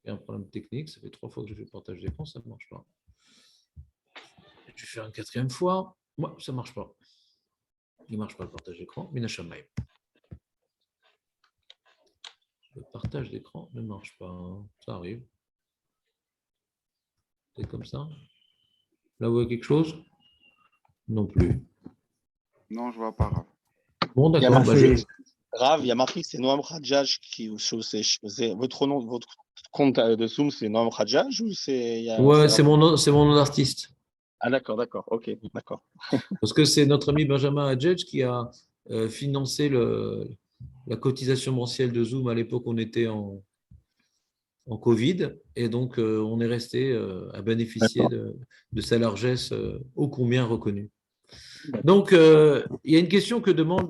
Il y a un problème technique, ça fait 3 fois que je fais le partage d'écran, ça ne marche pas. Je vais faire une 4e fois. Moi, ça ne marche pas. Il ne marche pas le partage d'écran. Minashamayim. Le partage d'écran ne marche pas. Ça arrive. C'est comme ça. Là, vous voyez quelque chose? Non plus. Non, je ne vois pas, Rav. Bon, d'accord. Rav, il y a marqué que c'est Noam Khadjaj qui votre nom, votre compte de Zoom, c'est Noam Khadjaj ou c'est Ouais, c'est mon nom d'artiste. Ah d'accord, ok, d'accord. Parce que c'est notre ami Benjamin Hadjedj qui a financé la cotisation mensuelle de Zoom à l'époque où on était en Covid, et donc on est resté à bénéficier de sa largesse ô combien reconnue. Donc, il y a une question que demande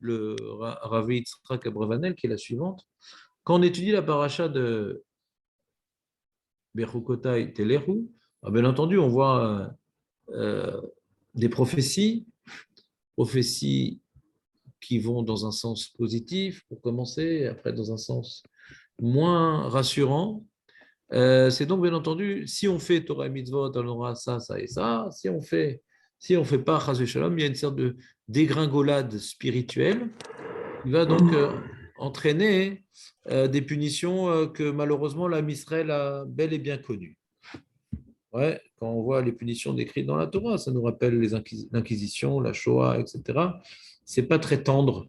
le Ravi Yitzhak Abravanel, qui est la suivante. Quand on étudie la paracha de Bechukotai Telehu, bien entendu, on voit des prophéties qui vont dans un sens positif, pour commencer, et après dans un sens moins rassurant. C'est donc, bien entendu, si on fait Torah et Mitzvot, on aura ça, ça et ça. Si on fait pas Chas Shalom, il y a une sorte de dégringolade spirituelle qui va donc entraîner des punitions que malheureusement l'âme Israël a bel et bien connues. Ouais, quand on voit les punitions décrites dans la Torah, ça nous rappelle l'Inquisition, la Shoah, etc. C'est pas très tendre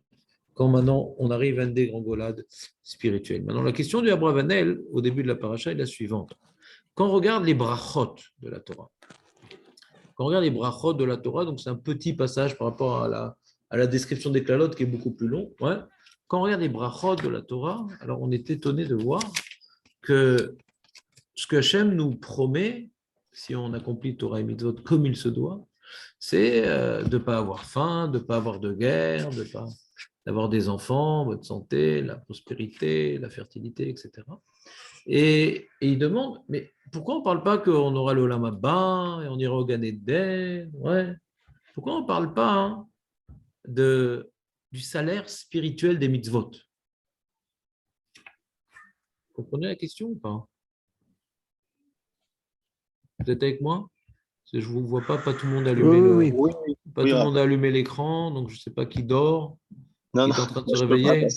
quand maintenant on arrive à une dégringolade spirituelle. Maintenant, la question du Abravanel, au début de la paracha, est la suivante. Quand on regarde les brachot de la Torah, donc c'est un petit passage par rapport à la description des klalotes qui est beaucoup plus long. Ouais. Quand on regarde les brachot de la Torah, alors on est étonné de voir que ce que Hachem nous promet, si on accomplit Torah et Mitzvot comme il se doit, c'est de ne pas avoir faim, de ne pas avoir de guerre, d'avoir des enfants, bonne santé, la prospérité, la fertilité, etc. Et il demande, mais pourquoi on ne parle pas qu'on aura le Olam Haba et on ira au Gan Eden, ouais. Pourquoi on ne parle pas du salaire spirituel des mitzvot? Vous comprenez la question ou pas? Vous êtes avec moi? Je ne vous vois pas tout le monde allumer tout le monde a allumé l'écran, donc je ne sais pas qui dort, qui est en train de se réveiller.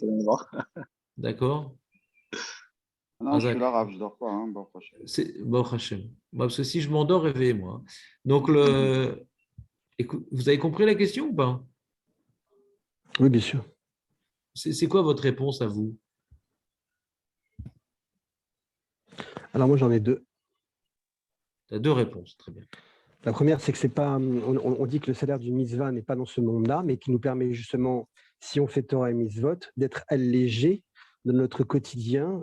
D'accord. Non, je suis là, Rav, je ne dors pas. Hein, Baruch Hashem. Parce que si je m'endors, réveillez-moi. Donc, vous avez compris la question ou pas? Oui, bien sûr. C'est quoi votre réponse à vous? Alors, moi, j'en ai deux. Tu as deux réponses, très bien. La première, c'est que c'est pas. On dit que le salaire du mitzvah n'est pas dans ce monde-là, mais qui nous permet justement, si on fait Torah et mitzvot, d'être allégé dans notre quotidien.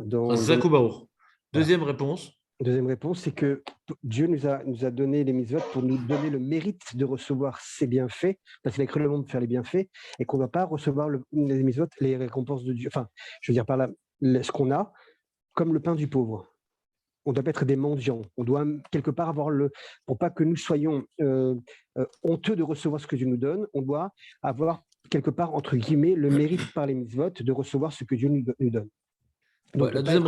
Deuxième réponse. Deuxième réponse, c'est que Dieu nous a donné les mitzvot pour nous donner le mérite de recevoir ses bienfaits, parce qu'il a créé le monde pour faire les bienfaits, et qu'on ne doit pas recevoir les mitzvot, les récompenses de Dieu. Enfin, je veux dire par là, ce qu'on a, comme le pain du pauvre. On doit pas être des mendiants. On doit quelque part avoir pour pas que nous soyons honteux de recevoir ce que Dieu nous donne, on doit avoir quelque part, entre guillemets, le mérite par les mitzvot de recevoir ce que Dieu nous donne. Donc, la deuxième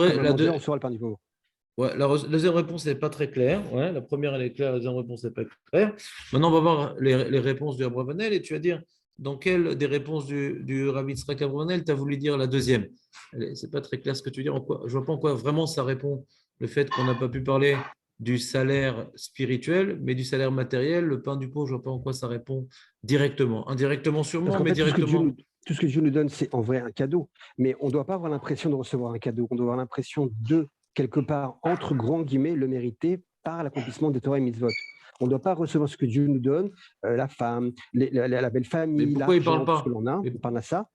réponse n'est pas très claire. Ouais, la première, elle est claire, la deuxième réponse n'est pas claire. Maintenant, on va voir les réponses du Abravanel et tu vas dire dans quelle des réponses du Rav Yitzhak Abravanel tu as voulu dire la deuxième. Ce n'est pas très clair ce que tu veux dire. Je ne vois pas en quoi vraiment ça répond le fait qu'on n'a pas pu parler du salaire spirituel, mais du salaire matériel, le pain du pauvre, je ne vois pas en quoi ça répond directement. Indirectement sûrement, mais directement. Tout ce que Dieu nous donne, c'est en vrai un cadeau. Mais on ne doit pas avoir l'impression de recevoir un cadeau. On doit avoir l'impression de, quelque part, entre grands guillemets, le mériter par l'accomplissement des Torah et Mitzvot. On ne doit pas recevoir ce que Dieu nous donne, la femme, la belle famille. Mais pourquoi il ne parle pas? On parle à ça.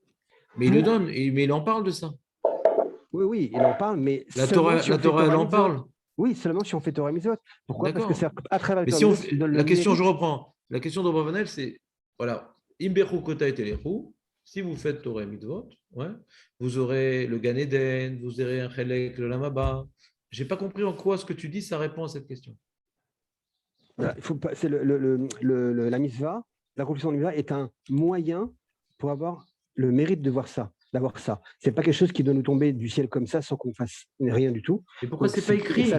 Mais il le donne, mais il en parle de ça. Oui, il en parle, mais la Torah, elle en parle. Oui, seulement si on fait Torah et Mitzvot. Pourquoi? Parce que c'est à travers la Torah si la question, je reprends. La question d'Abravanel, c'est voilà, Imbechu Kota et Telechu. Si vous faites Torah et Mitzvot, ouais, vous aurez le Gan Eden, vous aurez un Chelek, le Olam Haba. Je n'ai pas compris en quoi ce que tu dis, ça répond à cette question. Voilà, c'est la mitzvah, l'accomplissement de la mitzvah est un moyen pour avoir le mérite de voir ça. d'avoir ça. Ce n'est pas quelque chose qui doit nous tomber du ciel comme ça sans qu'on fasse rien du tout. Et pourquoi Donc, ce n'est pas écrit?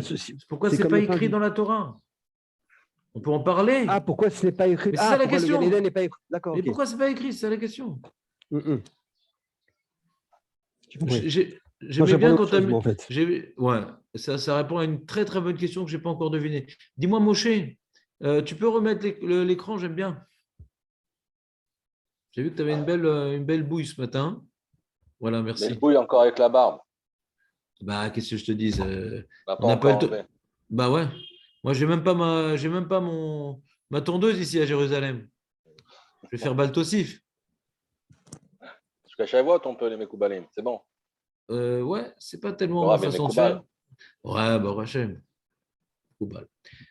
Pourquoi ce n'est pas écrit dans la Torah? On peut en parler. Ah, pourquoi ce n'est pas écrit? Mais c'est ça la question. Le Gan Eden n'est pas écrit. D'accord. Mais Okay. pourquoi ce n'est pas écrit? C'est ça la question. J'aimais bien quand tu as en fait. Ouais, ça répond à une très très bonne question que je n'ai pas encore devinée. Dis-moi, Moshe, tu peux remettre l'écran? J'aime bien. J'ai vu que tu avais une belle bouille ce matin. Voilà, merci. Belle bouille encore avec la barbe. Bah, qu'est-ce que je te dis? On n'a pas encore Bah ouais. Moi, j'ai même pas ma tondeuse ici à Jérusalem. Je vais faire Baltosif. Je cache la voix, ton peu les Mekoubalim, c'est bon. Ouais, c'est pas tellement ma façon de faire. Ouais, bah Hachem.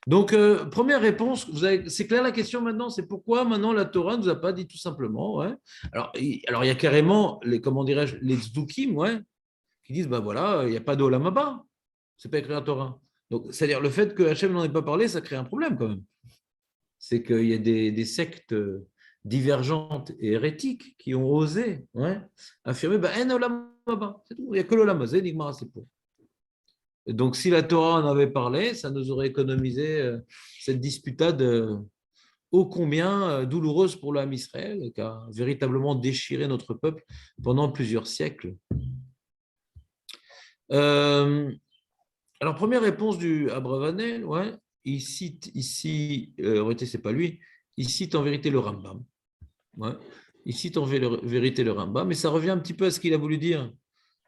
Donc, première réponse, c'est clair la question maintenant, c'est pourquoi maintenant la Torah ne nous a pas dit tout simplement, ouais. Alors, il y a carrément comment dirais-je, les tzdukim, ouais, qui disent, bah voilà, il n'y a pas d'olam haba, c'est pas écrit la Torah. Donc, c'est-à-dire le fait que Hachem n'en ait pas parlé, ça crée un problème quand même. C'est qu'il y a des sectes divergentes et hérétiques qui ont osé affirmer, bah, en olam haba, c'est tout, il n'y a que l'olam haba, Nigmar, c'est pour. Donc, si la Torah en avait parlé, ça nous aurait économisé cette disputade ô combien douloureuse pour l'âme Israël, qui a véritablement déchiré notre peuple pendant plusieurs siècles. Alors, première réponse du Abravanel, ouais, il cite ici, en réalité, ce n'est pas lui, il cite en vérité le Rambam. Ouais, il cite en vérité le Rambam, mais ça revient un petit peu à ce qu'il a voulu dire.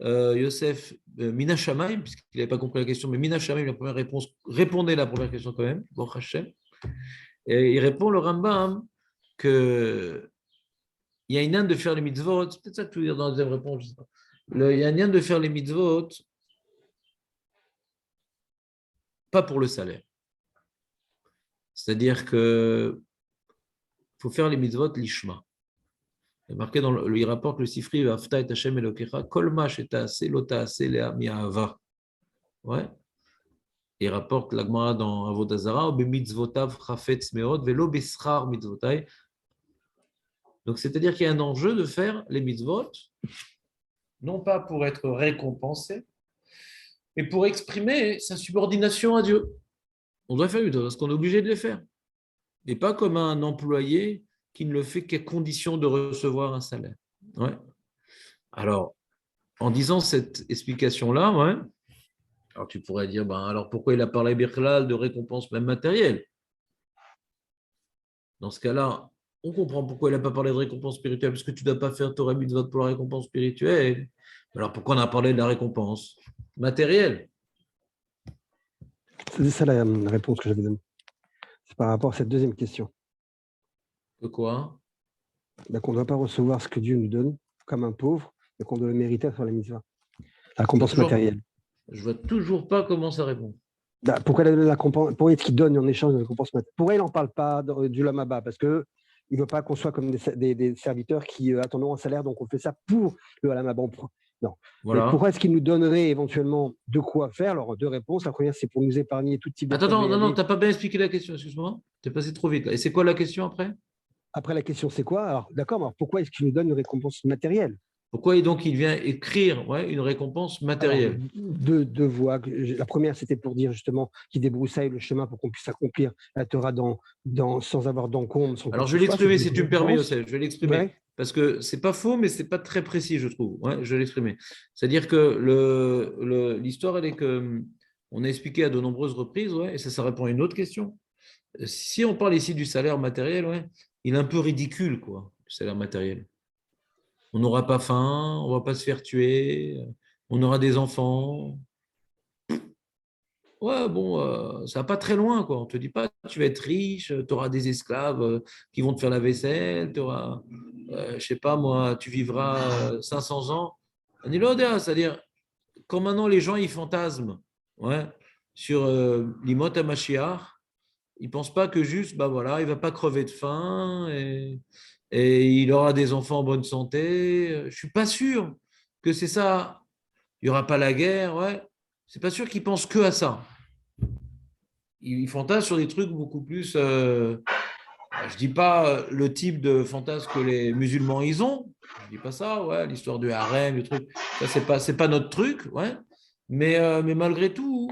Yosef Mina Shamaim, puisqu'il n'avait pas compris la question, mais Mina Shamaim, la première réponse, répondait la première question quand même, bon Hachem. Et il répond le Rambam qu'il y a une âne de faire les mitzvot, c'est peut-être ça que tu veux dire dans la deuxième réponse, je sais pas. Il y a une âne de faire les mitzvot, pas pour le salaire. C'est-à-dire qu'il faut faire les mitzvot lishma. Il marqué il rapporte le Sifri, Afta et Hashem Elokecha, Kol ma sheta'aseh lo ta'aseh le'a mi'ahava. Ouais. Il rapporte la Gemara dans Avodah Zarah, Be mitzvotav chafetz meod, velo beschar mitzvotai. Donc, c'est-à-dire qu'il y a un enjeu de faire les mitzvot, non pas pour être récompensé, mais pour exprimer sa subordination à Dieu. On doit faire les mitzvot parce qu'on est obligé de les faire. Et pas comme un employé qui ne le fait qu'à condition de recevoir un salaire. Ouais. Alors, en disant cette explication-là, ouais, alors tu pourrais dire, alors pourquoi il a parlé Birklal de récompense même matérielle? Dans ce cas-là, on comprend pourquoi il n'a pas parlé de récompense spirituelle, parce que tu ne dois pas faire Torah mitzvot pour la récompense spirituelle. Alors pourquoi on a parlé de la récompense matérielle? C'est ça la réponse que j'avais donnée. C'est par rapport à cette deuxième question. De quoi? Qu'on ne doit pas recevoir ce que Dieu nous donne comme un pauvre, mais qu'on doit le mériter à faire la mitzvah. La récompense matérielle. Je ne vois toujours pas comment ça répond. Pourquoi est-ce qu'il donne en échange de la récompense matérielle? Pourquoi il n'en parle pas du Lamaba? Parce qu'il ne veut pas qu'on soit comme des serviteurs qui attendons un salaire, donc on fait ça pour le Lamaba. Non. Voilà. Pourquoi est-ce qu'il nous donnerait éventuellement de quoi faire? Alors, deux réponses. La première, c'est pour nous épargner tout type de... Attends, non, tu n'as pas bien expliqué la question, excuse-moi. Tu es passé trop vite. Là. Et c'est quoi la question après? Après, la question, c'est quoi? Alors, d'accord, mais alors pourquoi est-ce qu'il nous donne une récompense matérielle? Pourquoi donc il vient écrire une récompense matérielle? Alors, deux voies. La première, c'était pour dire justement qu'il débroussaille le chemin pour qu'on puisse accomplir la Torah sans avoir d'encombre. Alors, je vais l'exprimer si tu me permets, Yosef. Je vais l'exprimer. Ouais. Parce que ce n'est pas faux, mais ce n'est pas très précis, je trouve. Ouais, je vais l'exprimer. C'est-à-dire que l'histoire, elle est qu'on a expliqué à de nombreuses reprises, et ça répond à une autre question. Si on parle ici du salaire matériel, il est un peu ridicule, quoi, le salaire matériel. On n'aura pas faim, on ne va pas se faire tuer, on aura des enfants. Ouais, bon, ça va pas très loin, quoi. On ne te dit pas tu vas être riche, tu auras des esclaves qui vont te faire la vaisselle, tu auras, je ne sais pas moi, tu vivras 500 ans. C'est-à-dire, quand maintenant les gens ils fantasment sur l'imot HaMashiach, ils ne pensent pas que juste, il ne va pas crever de faim et il aura des enfants en bonne santé. Je ne suis pas sûr que c'est ça. Il n'y aura pas la guerre. C'est pas sûr qu'ils pensent que à ça. Ils fantasment sur des trucs beaucoup plus je ne dis pas le type de fantasme que les musulmans ils ont. Je ne dis pas ça, ouais, l'histoire du harem, le truc. Ça, c'est pas notre truc, ouais. Mais malgré tout,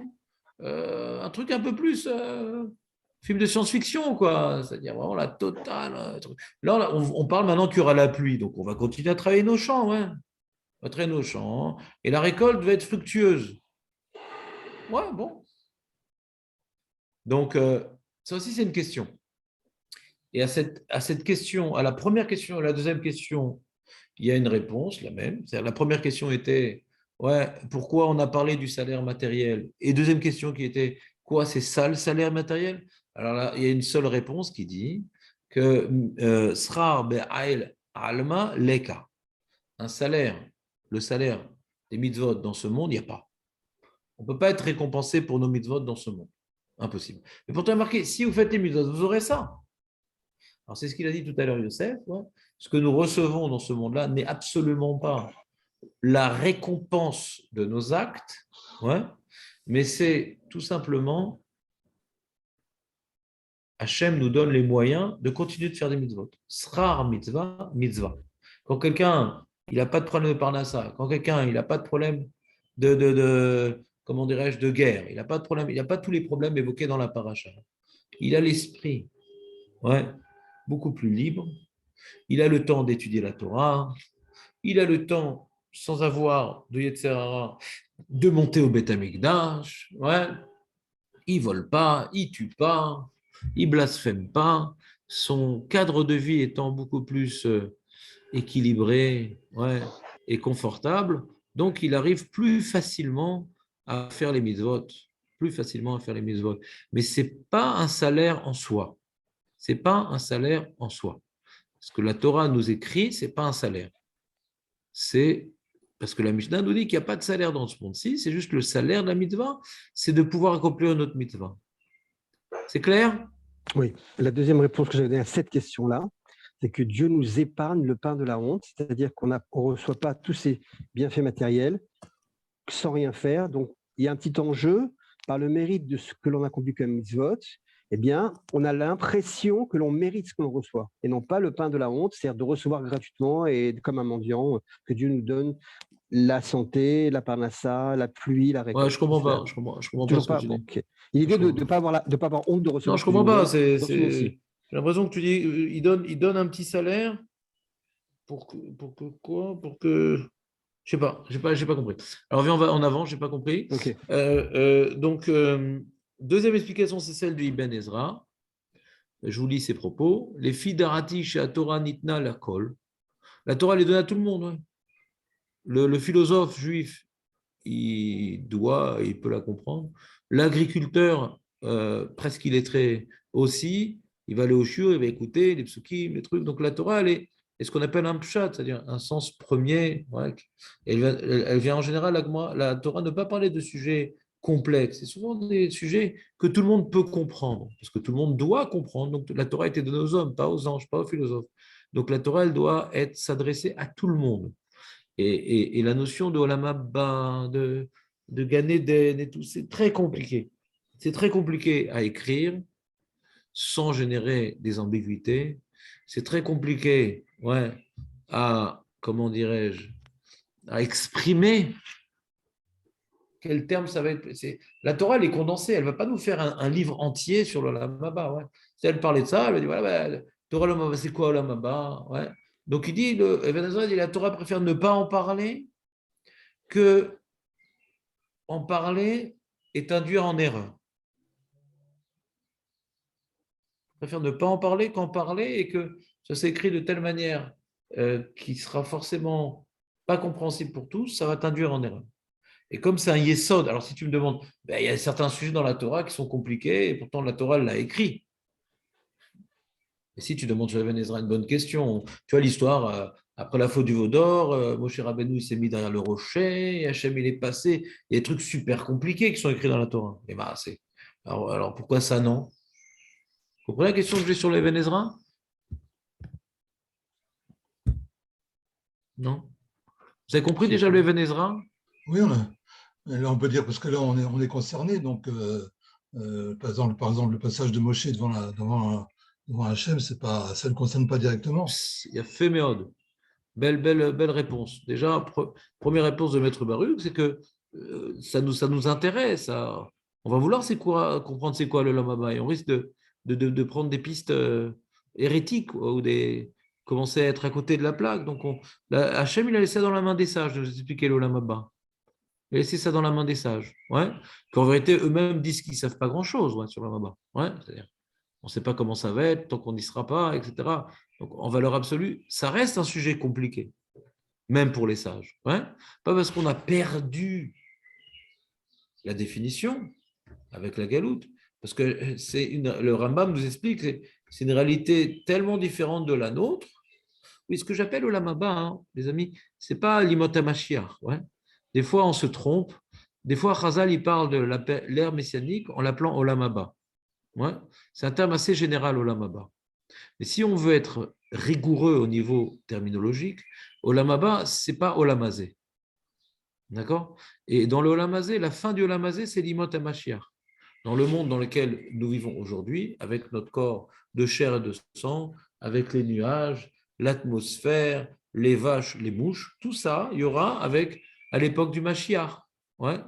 un truc un peu plus film de science-fiction, quoi. C'est-à-dire vraiment la totale. Truc. Là, on parle maintenant qu'il y aura la pluie, donc on va continuer à travailler nos champs, ouais. On va travailler nos champs. Et la récolte va être fructueuse. Ouais, bon. Donc, ça aussi, c'est une question. Et à cette question, à la première question, à la deuxième question, il y a une réponse, la même. C'est-à-dire, la première question était, ouais, pourquoi on a parlé du salaire matériel? Et deuxième question qui était, quoi, c'est ça le salaire matériel? Alors là, il y a une seule réponse qui dit que Srar be'ail alma leka. Un salaire, le salaire des mitzvot dans ce monde, il n'y a pas. On ne peut pas être récompensé pour nos mitzvot dans ce monde. Impossible. Mais pourtant, marqué, si vous faites les mitzvot, vous aurez ça. Alors, c'est ce qu'il a dit tout à l'heure, Youssef. Ouais. Ce que nous recevons dans ce monde-là n'est absolument pas la récompense de nos actes, ouais, mais c'est tout simplement Hachem nous donne les moyens de continuer de faire des mitzvot. Srar mitzvah, mitzvah. Quand quelqu'un il n'a pas de problème de parnassa, quand quelqu'un il n'a pas de problème comment dirais-je, de guerre, il n'a pas de problème, il n'a pas tous les problèmes évoqués dans la paracha. Il a l'esprit, ouais, beaucoup plus libre. Il a le temps d'étudier la Torah. Il a le temps, sans avoir de Yetzer Hara, de monter au Beth Amikdash. Ouais. Il ne vole pas, il ne tue pas, il ne blasphème pas. Son cadre de vie étant beaucoup plus équilibré, ouais, et confortable, donc il arrive plus facilement à faire les mitzvot. Plus facilement à faire les mitzvot. Mais ce n'est pas un salaire en soi. Ce n'est pas un salaire en soi. Ce que la Torah nous écrit, ce n'est pas un salaire. C'est parce que la Mishnah nous dit qu'il n'y a pas de salaire dans ce monde-ci, c'est juste le salaire de la mitzvah, c'est de pouvoir accomplir notre mitzvah. C'est clair? Oui. La deuxième réponse que j'avais donnée à cette question-là, c'est que Dieu nous épargne le pain de la honte, c'est-à-dire qu'on ne reçoit pas tous ces bienfaits matériels sans rien faire. Donc, il y a un petit enjeu par le mérite de ce que l'on accomplit comme mitzvot. Eh bien, on a l'impression que l'on mérite ce que l'on reçoit, et non pas le pain de la honte, c'est-à-dire de recevoir gratuitement et comme un mendiant, que Dieu nous donne la santé, la parnassa, la pluie, la récolte. Ouais, je comprends pas. Je comprends pas Toujours ce que pas. tu Bon, dis. okay. L'idée de ne pas avoir honte de recevoir. Non, je comprends pas. J'ai l'impression que tu dis, il donne un petit salaire pour que quoi? Pour que je sais pas, j'ai pas compris. Alors viens, on va en avant, j'ai pas compris. Okay. Donc deuxième explication, c'est celle de Ibn Ezra. Je vous lis ses propos. Les filles d'Arati chez Torah Nitna la kol. La Torah les donne à tout le monde. Ouais. Le philosophe juif, il peut la comprendre. L'agriculteur, presque illettré aussi, il va aller au shiur, il va écouter les psukim, les trucs. Donc la Torah, elle est ce qu'on appelle un pshat, c'est-à-dire un sens premier. Ouais. Elle vient en général, la Torah ne pas parler de sujets complexes. C'est souvent des sujets que tout le monde peut comprendre, parce que tout le monde doit comprendre. Donc la Torah a été donnée aux hommes, pas aux anges, pas aux philosophes. Donc la Torah, elle doit s'adresser à tout le monde. Et la notion de Olam Haba, de Gan Eden et tout, c'est très compliqué. C'est très compliqué à écrire sans générer des ambiguïtés. C'est très compliqué, ouais, à, comment dirais-je, à exprimer quel terme ça va être. La Torah, elle est condensée. Elle ne va pas nous faire un livre entier sur l'Olam Haba. Ouais. Si elle parlait de ça, elle va dire, voilà, Torah Olam Haba, c'est quoi Olam Haba, ouais. Donc il dit, Ibn Ezra dit, la Torah préfère ne pas en parler que en parler est induire en erreur. Préfère ne pas en parler qu'en parler et que ça s'écrit de telle manière qui sera forcément pas compréhensible pour tous, ça va t'induire en erreur. Et comme c'est un yesod, alors si tu me demandes, ben, il y a certains sujets dans la Torah qui sont compliqués et pourtant la Torah l'a écrit. Et si tu demandes sur Ibn Ezra une bonne question, tu vois l'histoire, après la faute du veau d'or, Moshe Rabbeinu il s'est mis derrière le rocher, et Hachem il est passé, il y a des trucs super compliqués qui sont écrits dans la Torah. Et ben, alors pourquoi ça non? Vous comprenez la question que j'ai sur Ibn Ezra? Non? Vous avez compris déjà le Ibn Ezra? Oui, là on peut dire, parce que là on est concerné, donc par exemple le passage de Moshe devant devant Hachem, ça ne concerne pas directement. Il y a fait méode. Belle réponse. Déjà, première réponse de Maître Baruch, c'est que ça nous intéresse. On va vouloir comprendre c'est quoi le Olam Haba et on risque de prendre des pistes hérétiques ou commencer à être à côté de la plaque. Donc, Hachem, il a laissé ça dans la main des sages de nous expliquer le Olam Haba. Il a laissé ça dans la main des sages. Ouais. Qu'en vérité, eux-mêmes disent qu'ils ne savent pas grand-chose sur l'Olam Haba. Ouais. C'est-à-dire, on ne sait pas comment ça va être tant qu'on n'y sera pas, etc. Donc, en valeur absolue, ça reste un sujet compliqué, même pour les sages. Ouais. Pas parce qu'on a perdu la définition avec la galoute, parce que le Rambam nous explique que c'est une réalité tellement différente de la nôtre. Oui, ce que j'appelle Olam Haba, les amis, ce n'est pas l'Imot HaMashiach. Ouais. Des fois, on se trompe. Des fois, Chazal, il parle de l'ère messianique en l'appelant Olam Haba. Ouais. C'est un terme assez général, Olam Haba. Mais si on veut être rigoureux au niveau terminologique, Olam Haba, ce n'est pas Olam Hazé. D'accord? Et dans le Olam Hazé, la fin du Olam Hazé, c'est l'Imot HaMashiach. Dans le monde dans lequel nous vivons aujourd'hui, avec notre corps de chair et de sang, avec les nuages, l'atmosphère, les vaches, les mouches, tout ça, il y aura à l'époque du Mashiach. Ouais.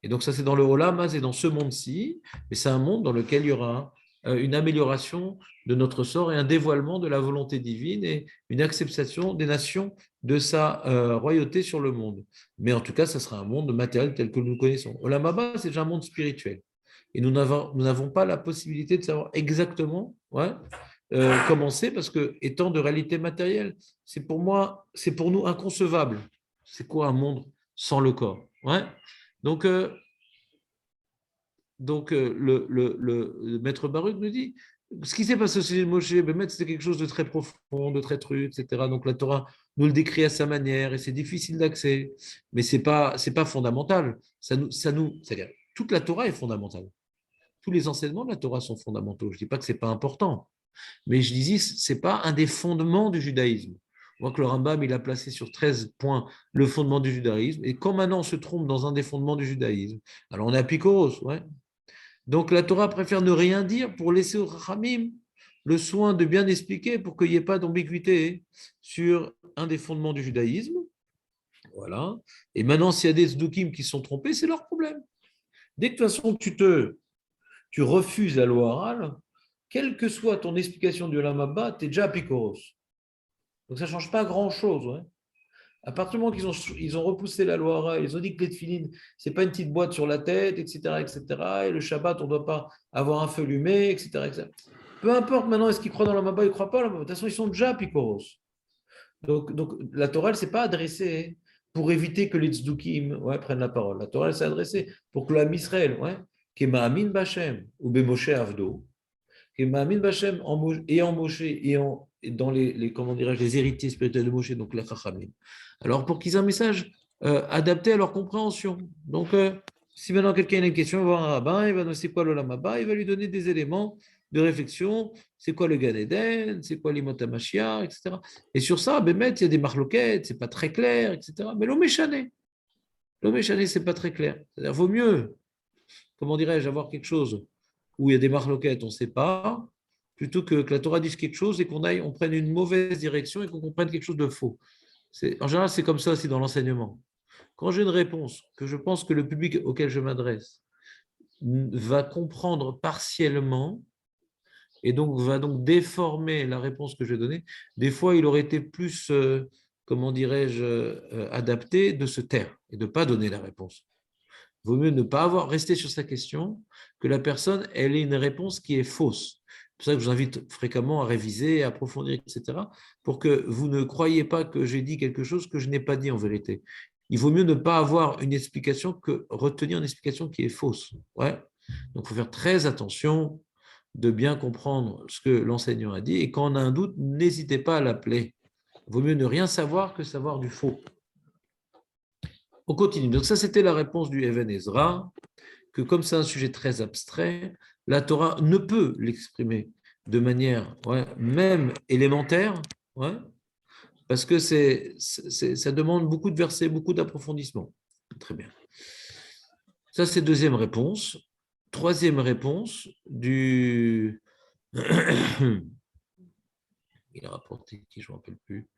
Et donc ça, c'est dans le Olam Hazé, dans ce monde-ci, mais c'est un monde dans lequel il y aura une amélioration de notre sort et un dévoilement de la volonté divine et une acceptation des nations de sa royauté sur le monde. Mais en tout cas, ça sera un monde matériel tel que nous le connaissons. Olam Haba, c'est déjà un monde spirituel. Et nous n'avons pas la possibilité de savoir exactement comment c'est, parce que, étant de réalité matérielle, c'est pour nous inconcevable. C'est quoi un monde sans le corps? Ouais. Donc, le maître Baruch nous dit, ce qui s'est passé au sujet de Moshe, c'était quelque chose de très profond, de très truc, etc. Donc la Torah nous le décrit à sa manière et c'est difficile d'accès, mais c'est pas fondamental. C'est-à-dire, toute la Torah est fondamentale. Tous les enseignements de la Torah sont fondamentaux. Je ne dis pas que ce n'est pas important, mais je dis ce n'est pas un des fondements du judaïsme. On voit que le Rambam, il a placé sur 13 points le fondement du judaïsme, et quand maintenant on se trompe dans un des fondements du judaïsme, alors on est à Picoros, ouais. Donc la Torah préfère ne rien dire pour laisser aux Rachamim le soin de bien expliquer pour qu'il n'y ait pas d'ambiguïté sur un des fondements du judaïsme. Voilà. Et maintenant, s'il y a des tzdukim qui sont trompés, c'est leur problème. Dès que de toute façon tu refuses la loi orale, quelle que soit ton explication du Olam Haba, tu es déjà à Picoros. Donc ça ne change pas grand-chose. Ouais. À partir du moment qu'ils ont repoussé la loi orale, ils ont dit que les tefilines, ce n'est pas une petite boîte sur la tête, etc., etc. Et le Shabbat, on ne doit pas avoir un feu allumé, etc., etc. Peu importe maintenant, est-ce qu'ils croient dans l'Olam Haba, ils ne croient pas. De toute façon, ils sont déjà à Picoros. Donc la Torah, elle ne s'est pas adressée pour éviter que les tzdukim prennent la parole. La Torah, elle s'est adressée pour que l'âme Israël, qui est Ma'amin Bachem ou Bemoshe Avdo, qui est Ma'amin Bachem et en Moshe et dans les héritiers spirituels de Moshe, donc les Chachamim. Alors pour qu'ils aient un message adapté à leur compréhension. Donc si maintenant quelqu'un a une question, il va voir un rabbin, il va dire c'est quoi l'Olam Haba, il va lui donner des éléments de réflexion, c'est quoi le Gan Eden, c'est quoi l'Imot HaMashiach, etc. Et sur ça, il y a des marloquettes, c'est pas très clair, etc. Mais l'Oméchané, c'est pas très clair. C'est-à-dire, vaut mieux, comment dirais-je, avoir quelque chose où il y a des marloquettes, on ne sait pas, plutôt que la Torah dise quelque chose et on prenne une mauvaise direction et qu'on comprenne quelque chose de faux. En général, c'est comme ça aussi dans l'enseignement. Quand j'ai une réponse que je pense que le public auquel je m'adresse va comprendre partiellement, et donc va donc déformer la réponse que je vais donner, des fois, il aurait été plus, comment dirais-je, adapté de se taire et de ne pas donner la réponse. Il vaut mieux ne pas rester sur sa question, que la personne elle ait une réponse qui est fausse. C'est pour ça que je vous invite fréquemment à réviser, à approfondir, etc., pour que vous ne croyiez pas que j'ai dit quelque chose que je n'ai pas dit en vérité. Il vaut mieux ne pas avoir une explication que retenir une explication qui est fausse. Ouais. Donc, il faut faire très attention de bien comprendre ce que l'enseignant a dit. Et quand on a un doute, n'hésitez pas à l'appeler. Il vaut mieux ne rien savoir que savoir du faux. On continue. Donc ça, c'était la réponse du Even Ezra, que comme c'est un sujet très abstrait, la Torah ne peut l'exprimer de manière même élémentaire, parce que ça demande beaucoup de versets, beaucoup d'approfondissement. Très bien. Ça, c'est deuxième réponse. Troisième réponse du Il a rapporté qui, je ne me rappelle plus.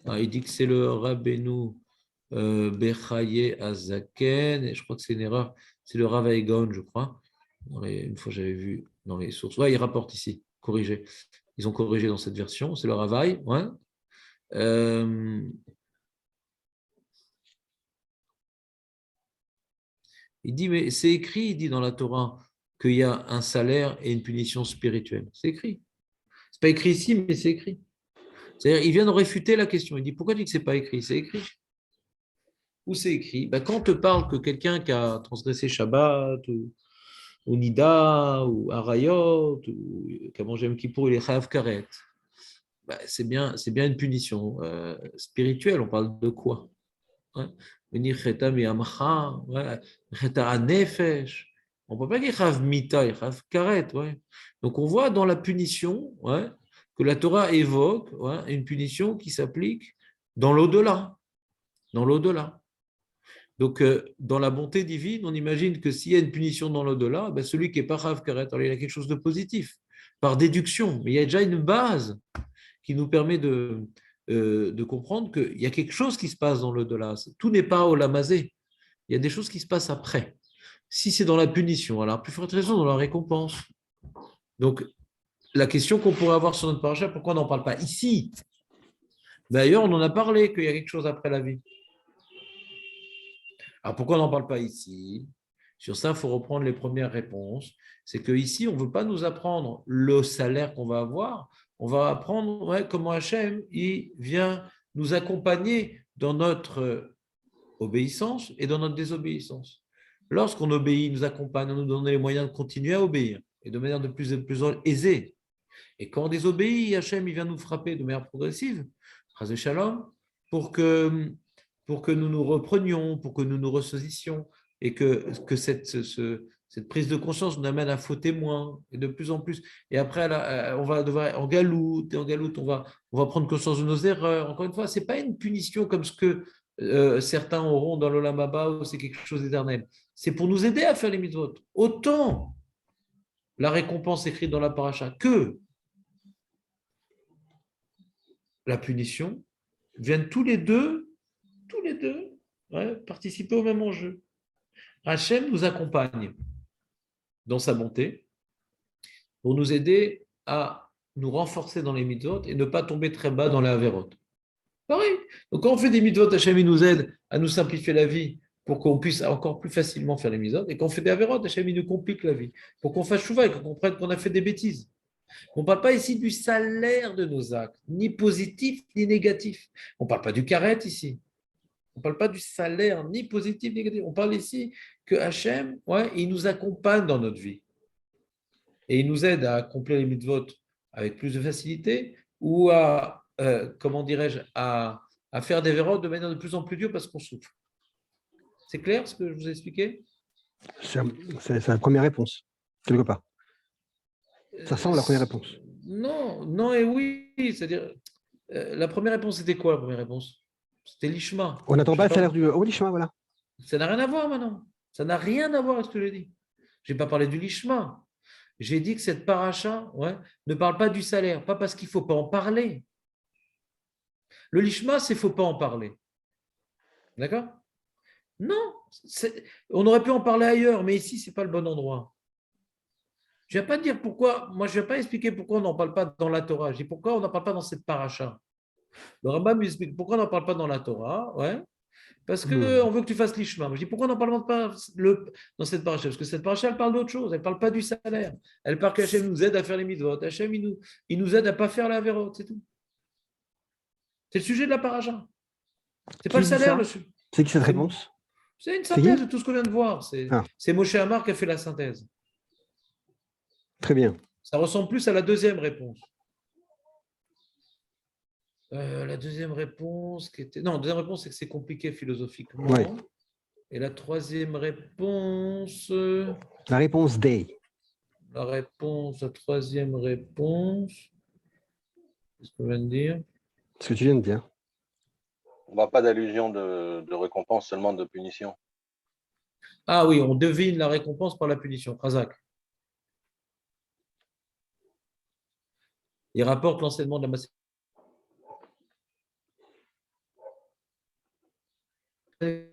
Ah, il dit que c'est le Rabbeinu Bechaye Azaken, et je crois que c'est une erreur, c'est le Rav Eigon, je crois. Une fois, j'avais vu dans les sources. Ouais, il rapporte ici, corrigé. Ils ont corrigé dans cette version, c'est le Ravaï. Ouais. Il dit, mais c'est écrit, il dit dans la Torah, qu'il y a un salaire et une punition spirituelle. C'est écrit. C'est pas écrit ici, mais c'est écrit. C'est-à-dire, il vient de réfuter la question. Il dit, pourquoi tu dis que c'est pas écrit? C'est écrit. Où c'est écrit? Ben, quand on te parle que quelqu'un qui a transgressé Shabbat, ou Nida, ou Arayot, ou qui a mangé un Kippour, il est Chayav Karet, ben, c'est bien une punition spirituelle. On parle de quoi? Venir Cheta mi'amcha, Cheta anefesh. On ne peut pas dire Chayav Mita, Chayav Karet. Ouais. Donc on voit dans la punition que la Torah évoque une punition qui s'applique dans l'au-delà. Dans l'au-delà. Donc, dans la bonté divine, on imagine que s'il y a une punition dans l'au-delà, ben celui qui n'est pas Chayav Karet, alors il a quelque chose de positif, par déduction. Mais il y a déjà une base qui nous permet de comprendre qu'il y a quelque chose qui se passe dans l'au-delà. Tout n'est pas au lamazé. Il y a des choses qui se passent après. Si c'est dans la punition, alors plus forte raison dans la récompense. Donc, la question qu'on pourrait avoir sur notre paracha, pourquoi on n'en parle pas ici? D'ailleurs, on en a parlé qu'il y a quelque chose après la vie. Alors pourquoi on n'en parle pas ici? Sur ça, il faut reprendre les premières réponses. C'est qu'ici, on ne veut pas nous apprendre le salaire qu'on va avoir, on va apprendre comment Hachem il vient nous accompagner dans notre obéissance et dans notre désobéissance. Lorsqu'on obéit, il nous accompagne, on nous donne les moyens de continuer à obéir et de manière de plus en plus aisée. Et quand on désobéit, Hachem il vient nous frapper de manière progressive, Chazé Shalom, pour que nous nous reprenions, pour que nous nous ressaisissions et que cette prise de conscience nous amène à fauter moins et de plus en plus. Et après, on va devoir, en galoute, on va prendre conscience de nos erreurs. Encore une fois, ce n'est pas une punition comme ce que certains auront dans l'Olam Haba où c'est quelque chose d'éternel. C'est pour nous aider à faire les mitzvot. Autant la récompense écrite dans la paracha que la punition viennent tous les deux participer au même enjeu. Hachem nous accompagne dans sa bonté pour nous aider à nous renforcer dans les mitzvot et ne pas tomber très bas dans les avérotes. Pareil. Donc, quand on fait des mitzvot, Hachem il nous aide à nous simplifier la vie pour qu'on puisse encore plus facilement faire les mitzvot. Et quand on fait des avérotes, Hachem il nous complique la vie pour qu'on fasse chouva et qu'on comprenne qu'on a fait des bêtises. On ne parle pas ici du salaire de nos actes, ni positif ni négatif. On ne parle pas du karet ici. On ne parle pas du salaire, ni positif ni négatif. On parle ici que Hachem, il nous accompagne dans notre vie. Et il nous aide à accomplir les mitzvot avec plus de facilité ou à, à faire des vérotes de manière de plus en plus dure parce qu'on souffre. C'est clair ce que je vous ai expliqué? C'est la première réponse, quelque part. Ça ressemble à la première réponse. Non et oui. C'est-à-dire, la première réponse, c'était quoi la première réponse? C'était l'Ishma. On n'attend pas le salaire du l'Ishma, voilà. Ça n'a rien à voir maintenant. Ça n'a rien à voir avec ce que j'ai dit. Je n'ai pas parlé du l'Ishma. J'ai dit que cette paracha ne parle pas du salaire, pas parce qu'il ne faut pas en parler. Le l'Ishma, c'est qu'il ne faut pas en parler. D'accord? Non. On aurait pu en parler ailleurs, mais ici, ce n'est pas le bon endroit. Je ne vais pas dire pourquoi, moi je ne vais pas expliquer pourquoi on n'en parle pas dans la Torah. Je dis pourquoi on n'en parle pas dans cette paracha. Le Rambam lui explique pourquoi on n'en parle pas dans la Torah, parce qu'on veut que tu fasses l'ishma. Je dis pourquoi on n'en parle pas dans cette paracha? Parce que cette paracha, elle parle d'autre chose, elle ne parle pas du salaire. Elle parle qu'Hachem nous aide à faire les mitzvot. Hachem, il nous aide à ne pas faire la vérote, c'est tout. C'est le sujet de la paracha. Ce n'est pas le salaire. C'est qui cette réponse? C'est une synthèse de tout ce qu'on vient de voir. C'est Moshe Amar qui a fait la synthèse. Très bien. Ça ressemble plus à la deuxième réponse. La deuxième réponse Non, la deuxième réponse, c'est que c'est compliqué philosophiquement. Ouais. Et la troisième réponse... La réponse D. La troisième réponse... Qu'est-ce qu'on vient de dire? Ce que tu viens de dire. On ne voit pas d'allusion de récompense, seulement de punition. Ah oui, on devine la récompense par la punition. Razak. Il rapporte l'enseignement de la Masechet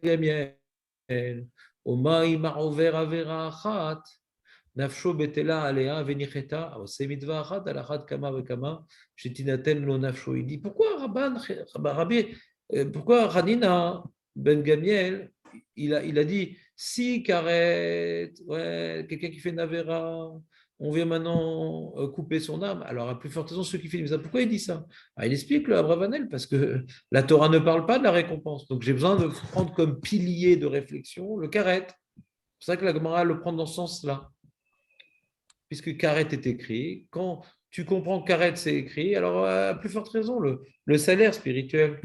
Gamiel. Omaï ma'over avera achat, nafsho betela alea venicheta, c'est mitva achat alachat kama vekama, shetinaten lo nafsho. Il dit pourquoi Rabbi, pourquoi Hanina ben Gamiel, il a dit si Karet, ouais, quelqu'un qui fait une avera, on vient maintenant couper son âme. Alors, à plus forte raison, ceux qui font une avera. Pourquoi il dit ça? Il explique le Abravanel, parce que la Torah ne parle pas de la récompense. Donc, j'ai besoin de prendre comme pilier de réflexion le Karet. C'est pour ça que la Gemara le prend dans ce sens-là. Puisque Karet est écrit, quand tu comprends que Karet c'est écrit, alors à plus forte raison, le salaire spirituel.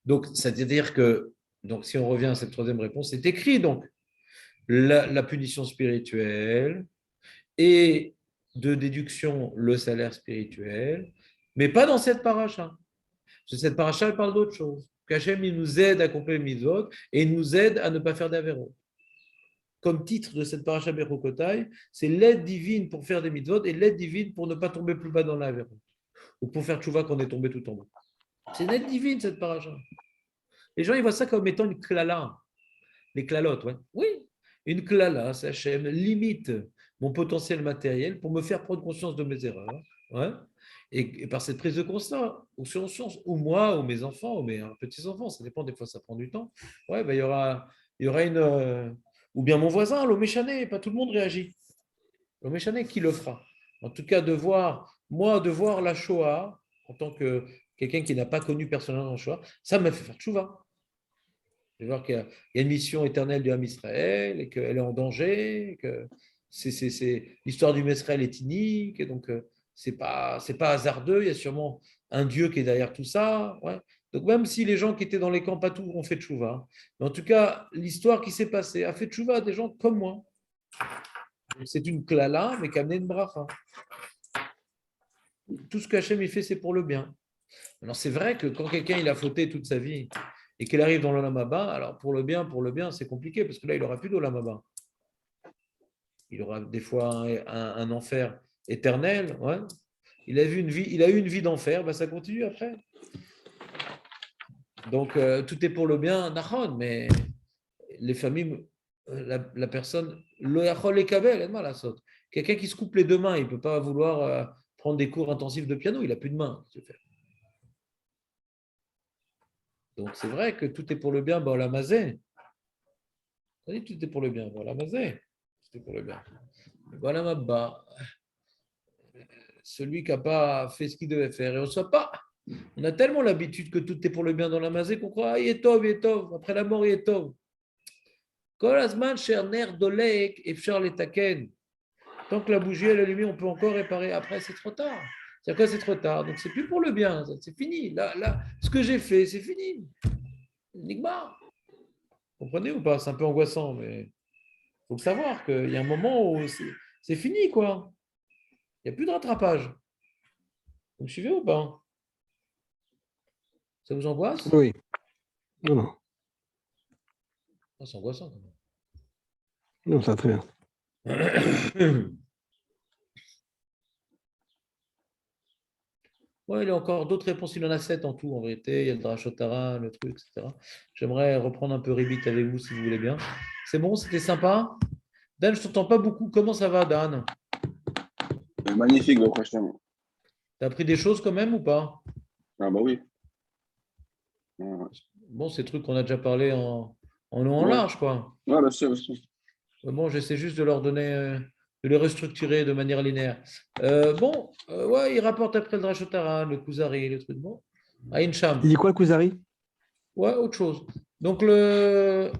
Donc, c'est-à-dire que, donc, si on revient à cette troisième réponse, c'est écrit donc la punition spirituelle et de déduction le salaire spirituel, mais pas dans cette paracha. Parce que cette paracha, elle parle d'autre chose. Qu'Hachem, il nous aide à accomplir le mitzvot et il nous aide à ne pas faire d'avéro. Comme titre de cette paracha Bechukotai, c'est l'aide divine pour faire des mitzvot et l'aide divine pour ne pas tomber plus bas dans l'avéro. Ou pour faire tchouva quand on est tombé tout en bas. C'est une aide divine, cette paracha. Les gens, ils voient ça comme étant une klala. Les klalotes, ouais. Oui, une klala, c'est Hachem, limite mon potentiel matériel pour me faire prendre conscience de mes erreurs. Ouais. Et par cette prise de constat, ou moi, ou mes enfants, ou mes petits-enfants, ça dépend, des fois ça prend du temps, ouais, ben, il y aura une... ou bien mon voisin, l'Oméchané, pas tout le monde réagit. L'Oméchané, qui le fera? En tout cas, de voir la Shoah, en tant que quelqu'un qui n'a pas connu personnellement la Shoah, ça m'a fait faire tchouva. De voir qu'il y a une mission éternelle du Ham Israël et qu'elle est en danger, et que l'histoire du Israël est inique, et donc c'est pas hasardeux, il y a sûrement un Dieu qui est derrière tout ça. Ouais. Donc même si les gens qui étaient dans les camps Patou ont fait tchouva, mais en tout cas, l'histoire qui s'est passée a fait tchouva à des gens comme moi. C'est une klala, mais qui a amené une bracha. Tout ce qu'Hachem il fait, c'est pour le bien. Alors c'est vrai que quand quelqu'un il a fauté toute sa vie, et qu'il arrive dans l'Olam Haba, alors pour le bien, c'est compliqué, parce que là, il n'aura plus d'Olam Haba. Il aura des fois un enfer éternel. Ouais. Il a eu une vie d'enfer, ben ça continue après. Donc, tout est pour le bien, Nahon, mais les familles, la personne, quelqu'un qui se coupe les deux mains, il ne peut pas vouloir prendre des cours intensifs de piano, il n'a plus de main. Donc, c'est vrai que tout est pour le bien, la mazé. Tout est pour le bien, la mazé. Tout est pour le bien. Celui qui n'a pas fait ce qu'il devait faire, et on ne sait pas. On a tellement l'habitude que tout est pour le bien dans la mazé qu'on croit, il est tov. Après la mort, il est tov. Kolazman, cher ner dolek, et cher letaken. Tant que la bougie est allumée, on peut encore réparer. Après, c'est trop tard. C'est quoi, c'est trop tard. Donc, c'est plus pour le bien. C'est fini. Là, ce que j'ai fait, c'est fini. Nigma. Vous comprenez ou pas? C'est un peu angoissant, mais il faut savoir qu'il y a un moment où c'est fini, quoi. Il n'y a plus de rattrapage. Vous me suivez ou pas? Ça vous angoisse? Oui. Non. C'est angoissant, quand même. Non, ça va très bien. Oui, il y a encore d'autres réponses. Il en a 7 en tout, en vérité. Il y a le Drachotara, le truc, etc. J'aimerais reprendre un peu Ribit avec vous, si vous voulez bien. C'est bon, c'était sympa. Dan, je ne t'entends pas beaucoup. Comment ça va, Dan? Magnifique, le prochain. Tu as appris des choses quand même ou pas? Ah bah oui. Bon, ces trucs qu'on a déjà parlé en long, en large, quoi. Ouais, bien sûr, bien sûr. Bon, j'essaie juste de leur donner, de les restructurer de manière linéaire. Ouais, il rapporte après le Drachotara, le Kuzari, le truc. Bon, Aïn Sham. Il dit quoi, le Kuzari? Ouais, autre chose. Donc, le